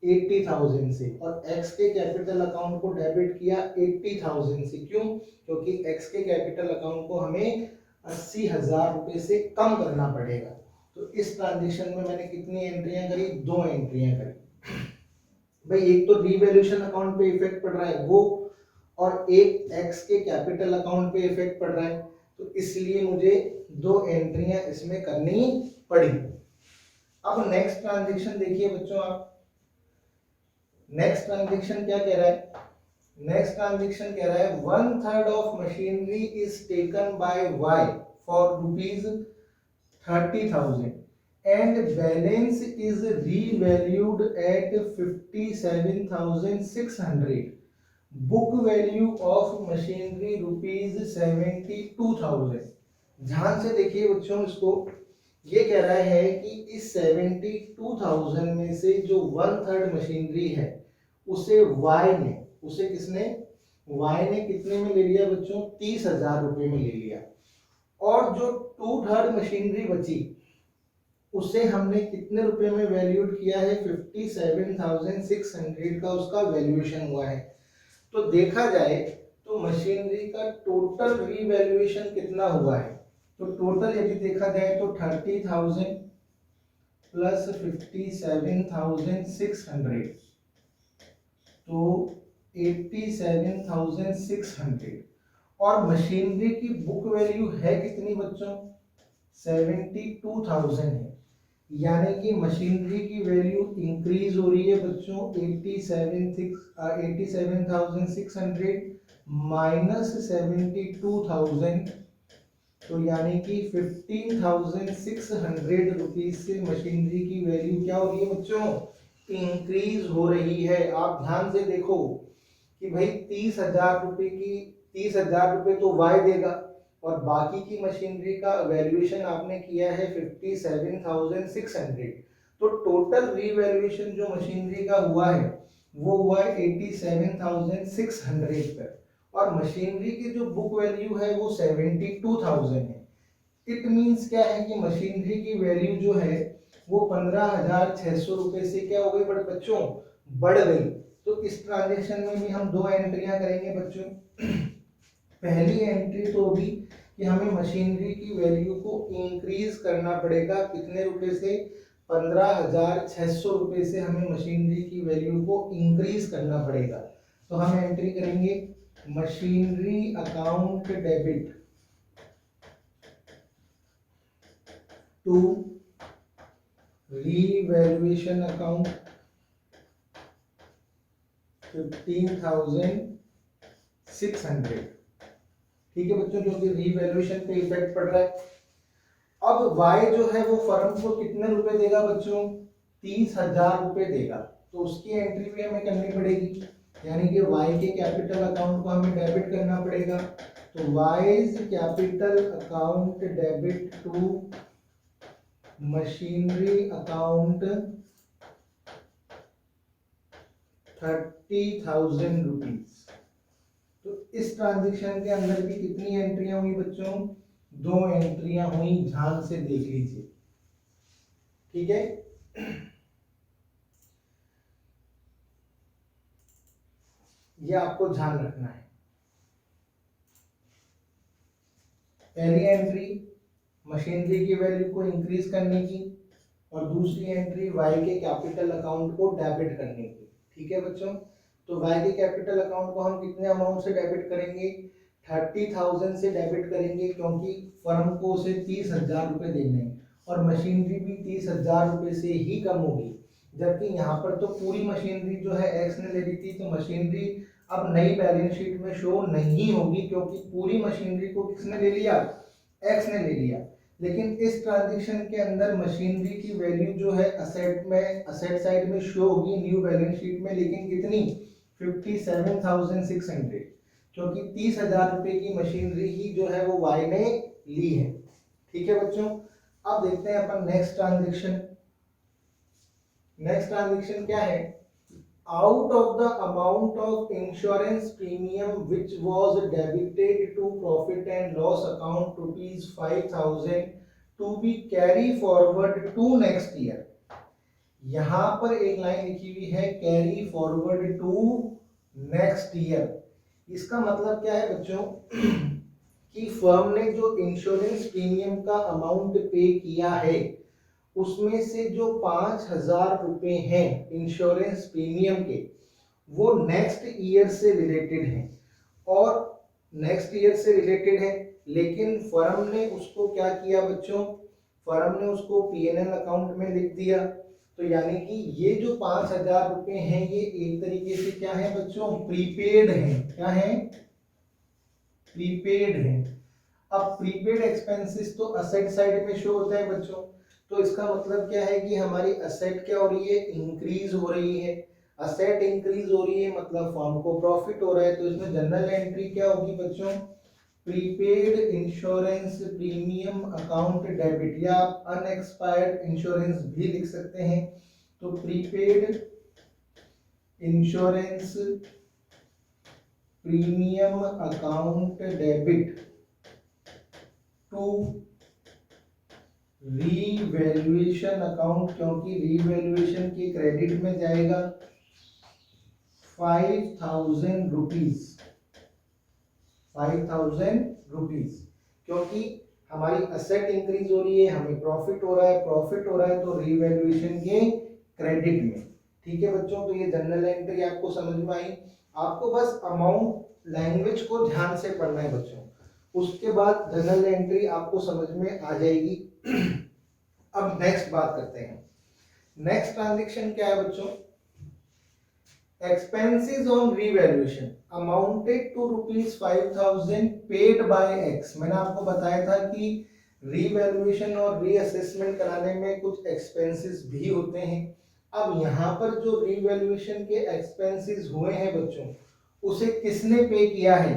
80,000 से, और एक्स के कैपिटल अकाउंट को डेबिट किया 80,000 से। क्यों, क्योंकि एक्स के कैपिटल अकाउंट को हमें 80,000 रुपए से कम करना पड़ेगा। तो इस ट्रांजेक्शन में मैंने कितनी एंट्रियां करी, दो एंट्रियां करी। भाई एक तो रीवैल्यूएशन अकाउंट पे इफेक्ट पड़ रहा है वो, और एक एक्स के कैपिटल अकाउंट पे इफेक्ट पड़ रहा है, तो इसलिए मुझे दो एंट्रियां इसमें करनी पड़ी। अब नेक्स्ट ट्रांजेक्शन देखिए बच्चों आप, नेक्स्ट ट्रांजेक्शन क्या कह रहा है, नेक्स्ट ट्रांजेक्शन कह रहा है 1/3 of machinery is taken by Y for ₹30,000 and balance is revalued at 57,600. Book value of machinery ₹72,000। ध्यान से देखिए बच्चों इसको, ये कह रहा है कि इस 72,000 में से जो 1/3 मशीनरी है उसे वाई ने, उसे किसने, वाई ने कितने में ले लिया बच्चों, 30,000 रुपए में ले लिया। और जो 2/3 मशीनरी बची उसे हमने कितने रुपए में वैल्यूड किया है, 57,600 का उसका वैल्यूएशन हुआ है। तो देखा जाए तो मशीनरी का टोटल रीवैल्यूएशन कितना हुआ है, तो टोटल यदि देखा जाए तो 30,000 प्लस 57,600 तो 87,600। और मशीनरी की बुक वैल्यू है कितनी बच्चों, 72,000 है, यानी कि मशीनरी की वैल्यू इंक्रीज हो रही है बच्चों 87,600 माइनस 72,000, तो यानी कि 15,600 रुपीज से मशीनरी की वैल्यू क्या हो रही है बच्चों, इंक्रीज हो रही है। आप ध्यान से देखो कि भाई 30,000 रुपए की 30,000 रुपए तो वाई देगा, और बाकी की मशीनरी का वैल्यूएशन आपने किया है 57,600। तो टोटल रीवैल्यूएशन जो मशीनरी का हुआ है वो हुआ है 87,600 पर, और मशीनरी की जो बुक वैल्यू है वो 72,000 है। इट मींस क्या है कि मशीनरी की वैल्यू जो है वो 15,600 रुपए से क्या हो गई बड़े बच्चों, बढ़ गई। तो इस ट्रांजेक्शन में भी हम दो एंट्रियां करेंगे बच्चों। पहली एंट्री तो होगी कि हमें मशीनरी की वैल्यू को इंक्रीज करना पड़ेगा, कितने रुपए से, 15,600 रुपए से हमें मशीनरी की वैल्यू को इंक्रीज करना पड़ेगा। तो हम एंट्री करेंगे machinery account debit to revaluation account 15,600। ठीक है बच्चों, जो कि रीवैल्यूएशन पे इफेक्ट पड़ रहा है। अब अब y जो है वो फर्म को कितने रुपए देगा बच्चों, 30,000 रुपए देगा, तो उसकी एंट्री भी हमें करनी पड़ेगी, यानी कि y के कैपिटल अकाउंट को हमें डेबिट करना पड़ेगा। तो Y's capital account debit to machinery account 30,000 rupees. तो इस ट्रांजेक्शन के अंदर भी कितनी एंट्रियां हुई बच्चों, 2 एंट्रियां हुई, ध्यान से देख लीजिए, ठीक है। ये आपको ध्यान रखना है। पहली एंट्री मशीनरी की वैल्यू को इंक्रीज करने की, और दूसरी एंट्री वाई के कैपिटल अकाउंट को डेबिट करने की, ठीक है बच्चों। तो वाई के कैपिटल अकाउंट को हम कितने अमाउंट से डेबिट करेंगे, 30,000 से डेबिट करेंगे, क्योंकि फर्म को उसे 30,000 रुपये देने हैं, और मशीनरी भी 30,000 रुपये से ही कम होगी। जबकि यहाँ पर तो पूरी मशीनरी जो है एक्स ने ले ली थी, तो मशीनरी अब नई बैलेंस शीट में शो नहीं होगी, क्योंकि पूरी मशीनरी को किसने ले लिया, एक्स ने ले लिया। लेकिन इस ट्रांजेक्शन के अंदर मशीनरी की वैल्यू जो है असेट में, असेट साइड में शो होगी न्यू बैलेंस शीट में, लेकिन कितनी, 57,600, क्योंकि 30,000 रुपए की मशीनरी ही जो है वो वाई ने ली है, ठीक है बच्चों। अब देखते हैं अपन नेक्स्ट ट्रांजेक्शन। नेक्स्ट ट्रांजेक्शन क्या है, out of the amount of insurance premium which was debited to profit and loss account rupees 5,000 to be carry forward to next year। यहां पर एक लाइन लिखी हुई है carry forward to next year. इसका मतलब क्या है बच्चों कि फर्म ने जो इंश्योरेंस प्रीमियम का अमाउंट पे किया है उसमें से जो 5,000 रुपए हैं इंश्योरेंस प्रीमियम के, वो नेक्स्ट ईयर से रिलेटेड हैं, और नेक्स्ट ईयर से रिलेटेड है, लेकिन फर्म ने उसको क्या किया बच्चों, फर्म ने उसको पीएनएल अकाउंट में लिख दिया। तो यानी कि ये जो 5,000 रुपए हैं ये एक तरीके से क्या है बच्चों, प्रीपेड है। क्या है, प्रीपेड है। अब प्रीपेड एक्सपेंसेस तो असेट साइड में शो होता है बच्चों, तो इसका मतलब क्या है कि हमारी असेट क्या हो रही है, इंक्रीज हो रही है। असेट इंक्रीज हो रही है मतलब फर्म को प्रॉफिट हो रहा है, तो इसमें जनरल एंट्री क्या होगी बच्चों, prepaid insurance premium account debit, या आप अनएक्सपायर्ड इंश्योरेंस भी लिख सकते हैं। तो prepaid insurance premium account debit to revaluation account, क्योंकि रीवैल्यूएशन के क्रेडिट में जाएगा 5,000 रुपीज, 5,000 रुपीज, क्योंकि हमारी असेट इंक्रीज हो रही है, हमें प्रॉफिट हो रहा है, प्रॉफिट हो रहा है तो रीवैल्यूएशन के क्रेडिट में, ठीक है बच्चों। तो ये जनरल एंट्री आपको समझ में आई। आपको बस अमाउंट लैंग्वेज को ध्यान से पढ़ना है बच्चों, उसके बाद जनरल एंट्री आपको समझ में आ जाएगी। अब नेक्स्ट बात करते हैं। नेक्स्ट ट्रांजैक्शन क्या है बच्चों, expenses on revaluation amounted to ₹5,000 paid by X. मैंने आपको बताया था कि रीवैल्यूएशन और रीअसेसमेंट कराने में कुछ एक्सपेंसेस भी होते हैं। अब यहाँ पर जो रीवैल्यूएशन के एक्सपेंसेस हुए हैं बच्चों, उसे किसने पे किया है,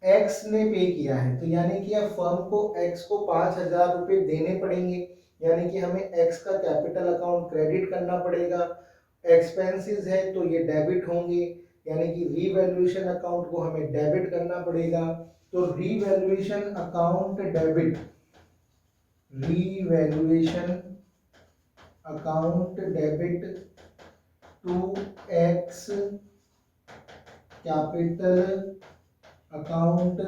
एक्स ने पे किया है। तो यानी कि अब फर्म को एक्स को 5,000 रुपए देने पड़ेंगे, यानी कि हमें एक्स का कैपिटल अकाउंट क्रेडिट करना पड़ेगा। एक्सपेंसेस है तो ये डेबिट होंगे, यानी कि रीवैल्यूएशन अकाउंट को हमें डेबिट करना पड़ेगा। तो revaluation account debit, revaluation account debit to X capital account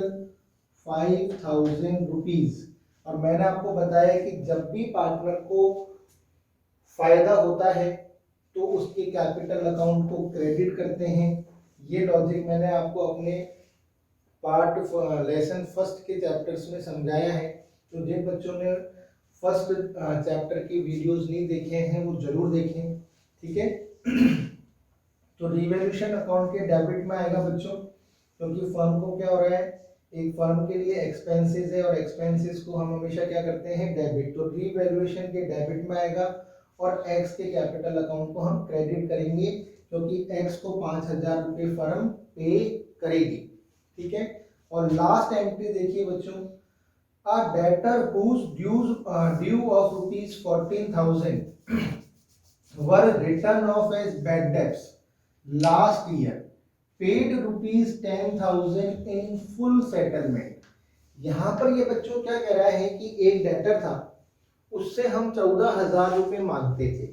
5,000 rupees. और मैंने आपको बताया कि जब भी पार्टनर को फायदा होता है तो उसके कैपिटल अकाउंट को क्रेडिट करते हैं। ये लॉजिक मैंने आपको अपने पार्ट लेसन फर्स्ट के चैप्टर्स में समझाया है। तो जिन बच्चों ने फर्स्ट चैप्टर की वीडियोस नहीं देखे हैं वो जरूर देखें, ठीक है। तो रिवैल्यूएशन अकाउंट के डेबिट में आएगा बच्चों, क्योंकि फर्म को क्या हो रहा है, एक फर्म के लिए एक्सपेंसेस है और एक्सपेंसेस को हम हमेशा क्या करते हैं, डेबिट, तो रीवैल्यूएशन के डेबिट में आएगा और एक्स के कैपिटल अकाउंट को हम क्रेडिट करेंगे क्योंकि एक्स को 5,000 रुपये फर्म पे करेगी, ठीक है। और लास्ट एंट्री देखिए बच्चों, a debtor whose due of rupees 14,000 were written off as bad debts last year paid rupees 10,000 in full settlement। यहाँ पर ये बच्चों क्या कह रहा है कि एक डेटर था, उससे हम 14,000 रुपये मांगते थे,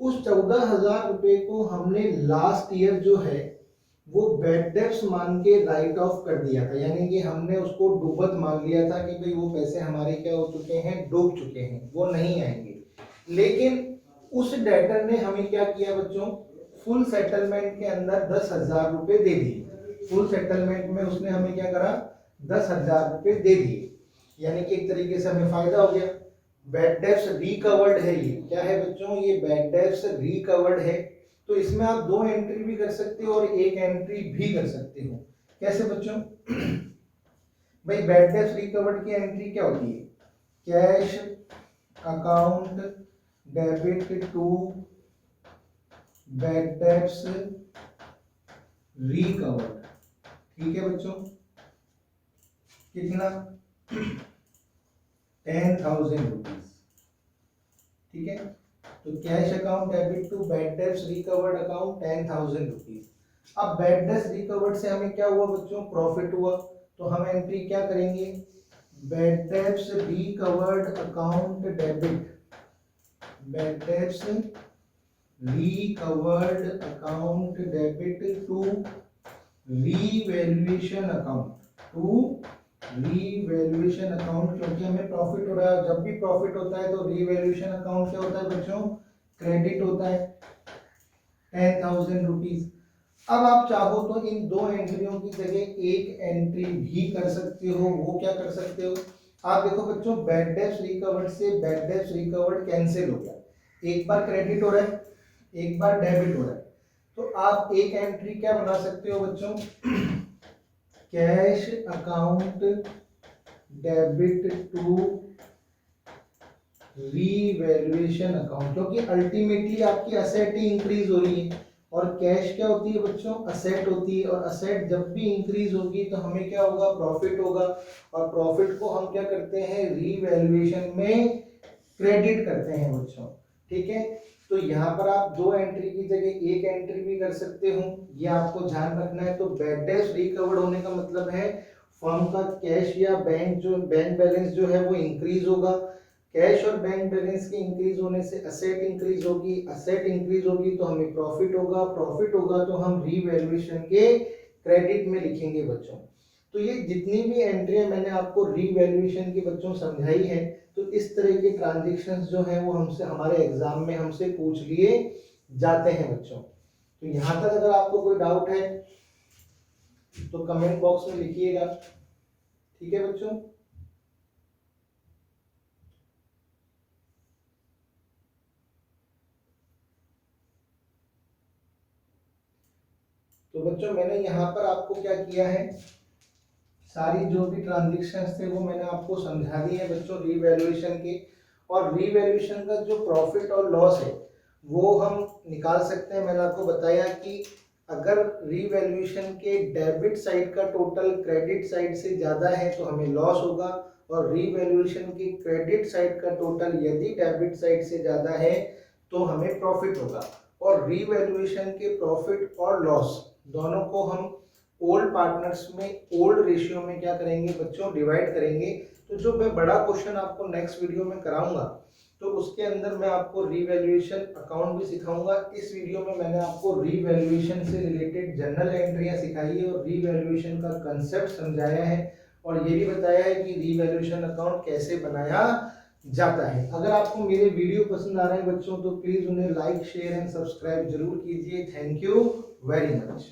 उस 14,000 रुपये को हमने लास्ट ईयर जो है वो बैड डेब्ट्स मान के राइट ऑफ कर दिया था, यानी कि हमने उसको डूबत मान लिया था कि भाई वो पैसे हमारे क्या हो चुके हैं, डूब चुके हैं, वो नहीं आएंगे। लेकिन उस डेटर ने हमें क्या किया बच्चों, फुल सेटलमेंट के अंदर 10,000 रुपये दे दिए। फुल सेटलमेंट में उसने हमें क्या करा, 10,000 रुपये दे दिए, यानी कि एक तरीके से हमें फायदा हो गया। बैड डेब्ट्स रिकवर्ड है, ये क्या है बच्चों, ये बैड डेब्ट्स रिकवर्ड है। तो इसमें आप 2 एंट्री भी कर सकते हो और 1 एंट्री भी कर सकते हो। कैसे बच्चों, भाई बैड डेब्ट्स रिकवर्ड की एंट्री क्या होती है, cash account debit to bad debts recovered, ठीक है बच्चों, कितना 10,000 रुपीज, ठीक है। तो cash account debit to bad debts recovered account 10,000 rupees. अब बैड डेब्ट्स रिकवर्ड से हमें क्या हुआ बच्चों, प्रॉफिट हुआ, तो हम एंट्री क्या करेंगे, bad debts recovered account debit, bad debts recovered account debit to revaluation account, to revaluation account, क्योंकि हमें प्रॉफिट हो रहा है। जब भी प्रॉफिट होता है तो रीवैल्यूएशन अकाउंट क्या होता है बच्चों, क्रेडिट होता है 10,000 रुपीज। अब आप चाहो तो इन 2 एंट्रियों की जगह 1 एंट्री भी कर सकते हो। वो क्या कर सकते हो, आप देखो बच्चों, बैड डेब्ट्स रिकवर्ड से बैड डेब्ट्स रिकवर्ड कैंसिल हो गया, एक बार क्रेडिट हो रहा है, एक बार डेबिट हो रहा है, तो आप एक एंट्री क्या बना सकते हो बच्चों, cash account debit to revaluation account, क्योंकि अल्टीमेटली आपकी असेट ही इंक्रीज हो रही है और कैश क्या होती है बच्चों, असेट होती है, और असेट जब भी इंक्रीज होगी तो हमें क्या होगा, प्रॉफिट होगा, और प्रॉफिट को हम क्या करते हैं, रीवैल्यूएशन में क्रेडिट करते हैं बच्चों, ठीक है। तो यहाँ पर आप 2 एंट्री की जगह 1 एंट्री भी कर सकते हो, ये आपको ध्यान रखना है। तो बैड डेब्ट्स रिकवर्ड होने का मतलब है फर्म का कैश या बैंक बैलेंस जो है वो इंक्रीज होगा, कैश और बैंक बैलेंस के इंक्रीज होने से असेट इंक्रीज होगी, असेट इंक्रीज होगी तो हमें प्रॉफिट होगा, प्रॉफिट होगा तो हम रीवैल्यूएशन के क्रेडिट में लिखेंगे बच्चों। तो ये जितनी भी एंट्रियां मैंने आपको रीवैल्यूएशन की बच्चों समझाई है, तो इस तरह के ट्रांजैक्शंस जो है वो हमसे हमारे एग्जाम में हमसे पूछ लिए जाते हैं बच्चों। तो यहाँ तक अगर आपको कोई डाउट है तो कमेंट बॉक्स में लिखिएगा, ठीक है बच्चों। तो बच्चों मैंने यहाँ पर आपको क्या किया है, सारी जो भी ट्रांजैक्शंस थे वो मैंने आपको समझा दी है बच्चों रीवैल्यूएशन के। और रीवैल्यूएशन का जो प्रॉफिट और लॉस है वो हम निकाल सकते हैं। मैंने आपको बताया कि अगर रीवैल्यूएशन के डेबिट साइड का टोटल क्रेडिट साइड से ज़्यादा है तो हमें लॉस होगा, और रीवैल्यूएशन की क्रेडिट साइड का टोटल यदि डेबिट साइड से ज़्यादा है तो हमें प्रॉफिट होगा। और रीवैल्यूएशन के प्रॉफिट और लॉस दोनों को हम ओल्ड पार्टनर्स में ओल्ड रेशियो में क्या करेंगे बच्चों, डिवाइड करेंगे। तो जो मैं बड़ा क्वेश्चन आपको नेक्स्ट वीडियो में कराऊंगा तो उसके अंदर मैं आपको रीवैल्यूएशन अकाउंट भी सिखाऊंगा। इस वीडियो में मैंने आपको रीवैल्यूएशन से रिलेटेड जनरल एंट्रियां सिखाई है और रीवैल्यूएशन का कंसेप्ट समझाया है, और ये भी बताया है कि रीवैल्यूएशन अकाउंट कैसे बनाया जाता है। अगर आपको मेरे वीडियो पसंद आ रहे हैं बच्चों तो प्लीज उन्हें लाइक, शेयर एंड सब्सक्राइब जरूर कीजिए। Thank you very much.